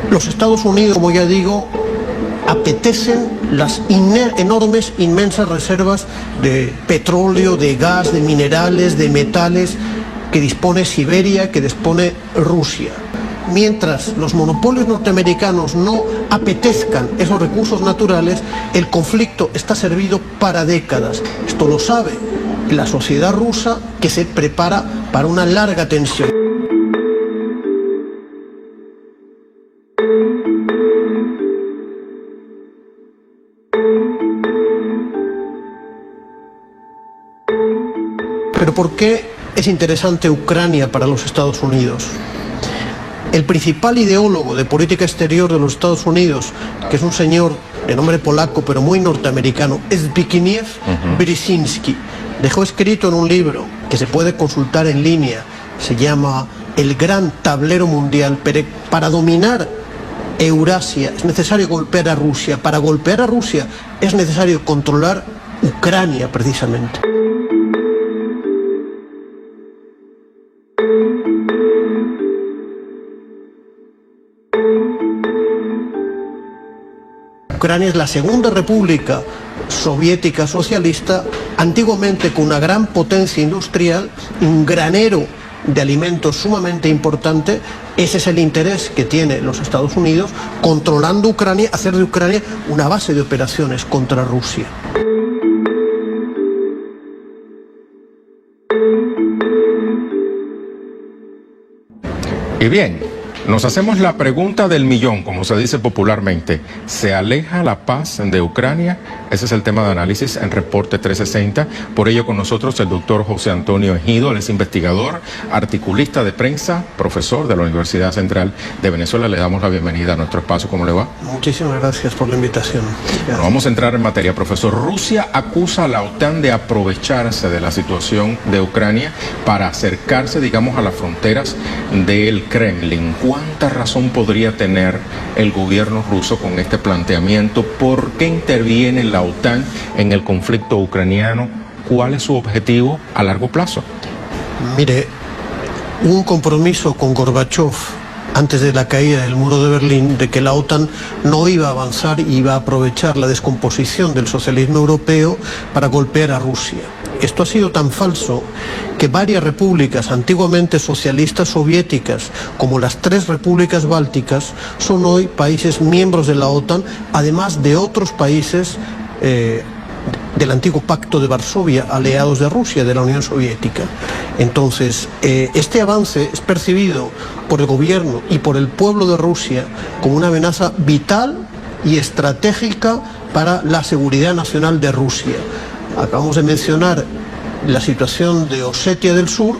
Los Estados Unidos, como ya digo, apetecen las enormes, inmensas reservas de petróleo, de gas, de minerales, de metales que dispone Siberia, que dispone Rusia. Mientras los monopolios norteamericanos no apetezcan esos recursos naturales, el conflicto está servido para décadas. Esto lo sabe la sociedad rusa, que se prepara para una larga tensión. Pero ¿por qué es interesante Ucrania para los Estados Unidos? El principal ideólogo de política exterior de los Estados Unidos, que es un señor de nombre polaco pero muy norteamericano, Zbigniew Brzezinski, dejó escrito en un libro que se puede consultar en línea, se llama El Gran Tablero Mundial. Para dominar Eurasia es necesario golpear a Rusia. Para golpear a Rusia es necesario controlar Ucrania, precisamente. Ucrania es la segunda república soviética socialista, antiguamente con una gran potencia industrial, un granero de alimentos sumamente importante. Ese es el interés que tiene los Estados Unidos, controlando Ucrania, hacer de Ucrania una base de operaciones contra Rusia. Y bien, nos hacemos la pregunta del millón, como se dice popularmente. ¿Se aleja la paz de Ucrania? Ese es el tema de análisis en Reporte 360. Por ello con nosotros el doctor José Antonio Ejido. Él es investigador, articulista de prensa, profesor de la Universidad Central de Venezuela. Le damos la bienvenida a nuestro espacio. ¿Cómo le va? Muchísimas gracias por la invitación. Bueno, vamos a entrar en materia, profesor. Rusia acusa a la OTAN de aprovecharse de la situación de Ucrania para acercarse, digamos, a las fronteras del Kremlin. ¿Cuánta razón podría tener el gobierno ruso con este planteamiento? ¿Por qué interviene la OTAN en el conflicto ucraniano? ¿Cuál es su objetivo a largo plazo? Mire, un compromiso con Gorbachov antes de la caída del muro de Berlín, de que la OTAN no iba a avanzar y iba a aprovechar la descomposición del socialismo europeo para golpear a Rusia. Esto ha sido tan falso que varias repúblicas antiguamente socialistas soviéticas, como las 3 repúblicas bálticas, son hoy países miembros de la OTAN, además de otros países del antiguo Pacto de Varsovia, aliados de Rusia, de la Unión Soviética. Entonces, este avance es percibido por el gobierno y por el pueblo de Rusia como una amenaza vital y estratégica para la seguridad nacional de Rusia. Acabamos de mencionar la situación de Osetia del Sur.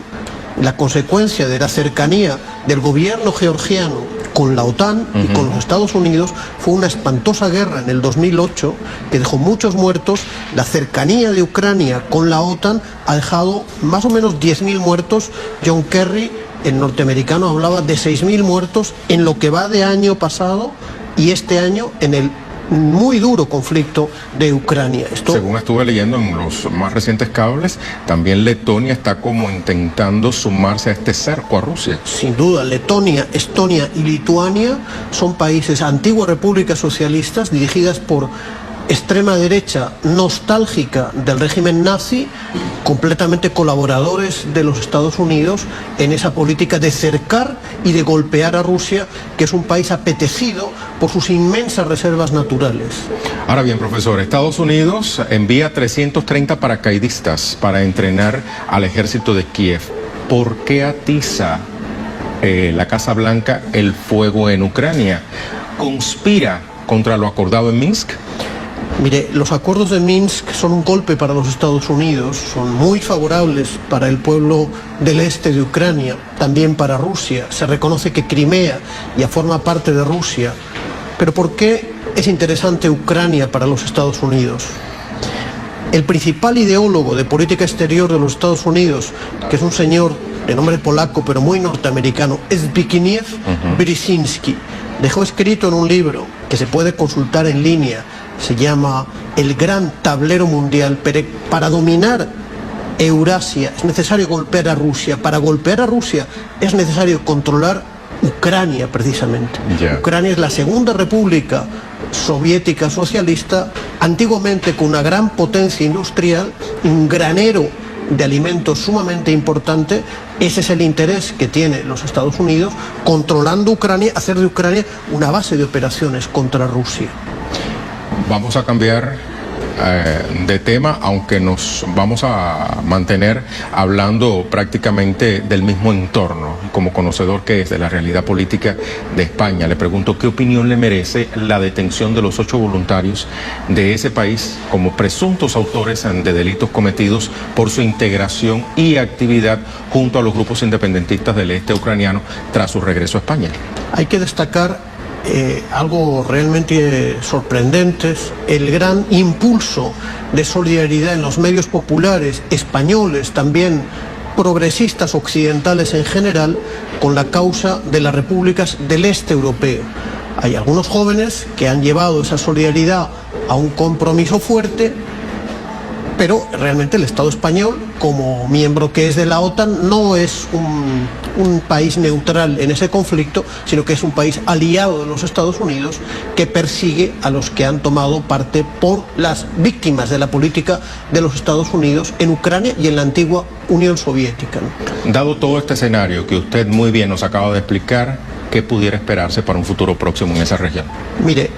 La consecuencia de la cercanía del gobierno georgiano con la OTAN y con los Estados Unidos fue una espantosa guerra en el 2008 que dejó muchos muertos. La cercanía de Ucrania con la OTAN ha dejado más o menos 10.000 muertos. John Kerry, el norteamericano, hablaba de 6.000 muertos en lo que va de año pasado y este año en el muy duro conflicto de Ucrania. Según estuve leyendo en los más recientes cables, también Letonia está como intentando sumarse a este cerco a Rusia. Sin duda, Letonia, Estonia y Lituania son países, antiguas repúblicas socialistas dirigidas por extrema derecha nostálgica del régimen nazi, completamente colaboradores de los Estados Unidos en esa política de cercar y de golpear a Rusia, que es un país apetecido por sus inmensas reservas naturales. Ahora bien, profesor, Estados Unidos envía 330 paracaidistas para entrenar al ejército de Kiev. ¿Por qué atiza la Casa Blanca el fuego en Ucrania? ¿Conspira contra lo acordado en Minsk? Mire, los acuerdos de Minsk son un golpe para los Estados Unidos, son muy favorables para el pueblo del este de Ucrania, también para Rusia. Se reconoce que Crimea ya forma parte de Rusia. Pero ¿por qué es interesante Ucrania para los Estados Unidos? El principal ideólogo de política exterior de los Estados Unidos, que es un señor de nombre polaco pero muy norteamericano, Zbigniew Brzezinski, dejó escrito en un libro que se puede consultar en línea, se llama El Gran Tablero Mundial. Para dominar Eurasia es necesario golpear a Rusia. Para golpear a Rusia es necesario controlar Ucrania precisamente. Yeah. Ucrania es la segunda república soviética socialista, antiguamente con una gran potencia industrial, un granero de alimentos sumamente importante. Ese es el interés que tienen los Estados Unidos, controlando Ucrania, hacer de Ucrania una base de operaciones contra Rusia. Vamos a cambiar de tema, aunque nos vamos a mantener hablando prácticamente del mismo entorno. Como conocedor que es de la realidad política de España, le pregunto qué opinión le merece la detención de los 8 voluntarios de ese país como presuntos autores de delitos cometidos por su integración y actividad junto a los grupos independentistas del este ucraniano tras su regreso a España. Hay que destacar algo realmente sorprendente, el gran impulso de solidaridad en los medios populares españoles, también progresistas occidentales en general, con la causa de las repúblicas del este europeo. Hay algunos jóvenes que han llevado esa solidaridad a un compromiso fuerte, pero realmente el Estado español, como miembro que es de la OTAN, no es un país neutral en ese conflicto, sino que es un país aliado de los Estados Unidos que persigue a los que han tomado parte por las víctimas de la política de los Estados Unidos en Ucrania y en la antigua Unión Soviética, ¿no? Dado todo este escenario que usted muy bien nos acaba de explicar, ¿qué pudiera esperarse para un futuro próximo en esa región? Mire,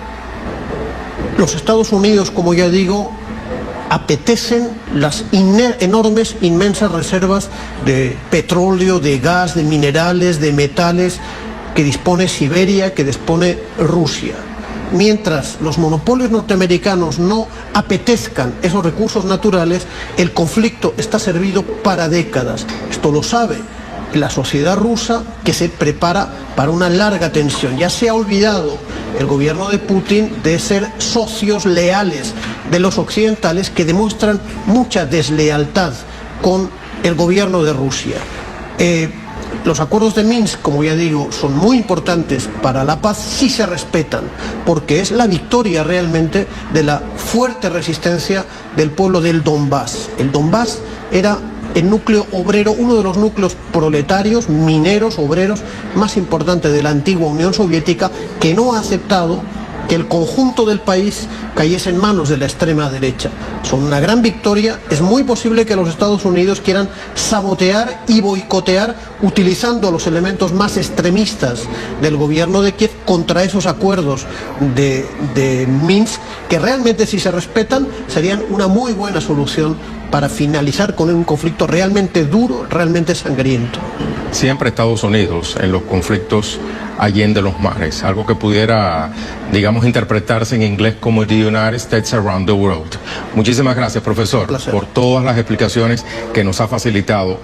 los Estados Unidos, como ya digo, apetecen las enormes, inmensas reservas de petróleo, de gas, de minerales, de metales que dispone Siberia, que dispone Rusia. Mientras los monopolios norteamericanos no apetezcan esos recursos naturales, el conflicto está servido para décadas. Esto lo sabe la sociedad rusa, que se prepara para una larga tensión. Ya se ha olvidado el gobierno de Putin de ser socios leales de los occidentales, que demuestran mucha deslealtad con el gobierno de Rusia. Los acuerdos de Minsk, como ya digo, son muy importantes para la paz si se respetan, porque es la victoria realmente de la fuerte resistencia del pueblo del Donbass. El Donbass era el núcleo obrero, uno de los núcleos proletarios, mineros, obreros más importantes de la antigua Unión Soviética, que no ha aceptado que el conjunto del país cayese en manos de la extrema derecha. Son una gran victoria. Es muy posible que los Estados Unidos quieran sabotear y boicotear, utilizando los elementos más extremistas del gobierno de Kiev contra esos acuerdos de Minsk, que realmente, si se respetan, serían una muy buena solución para finalizar con un conflicto realmente duro, realmente sangriento. Siempre Estados Unidos en los conflictos allende los mares, algo que pudiera, digamos, interpretarse en inglés como The United States Around the World. Muchísimas gracias, profesor, por todas las explicaciones que nos ha facilitado.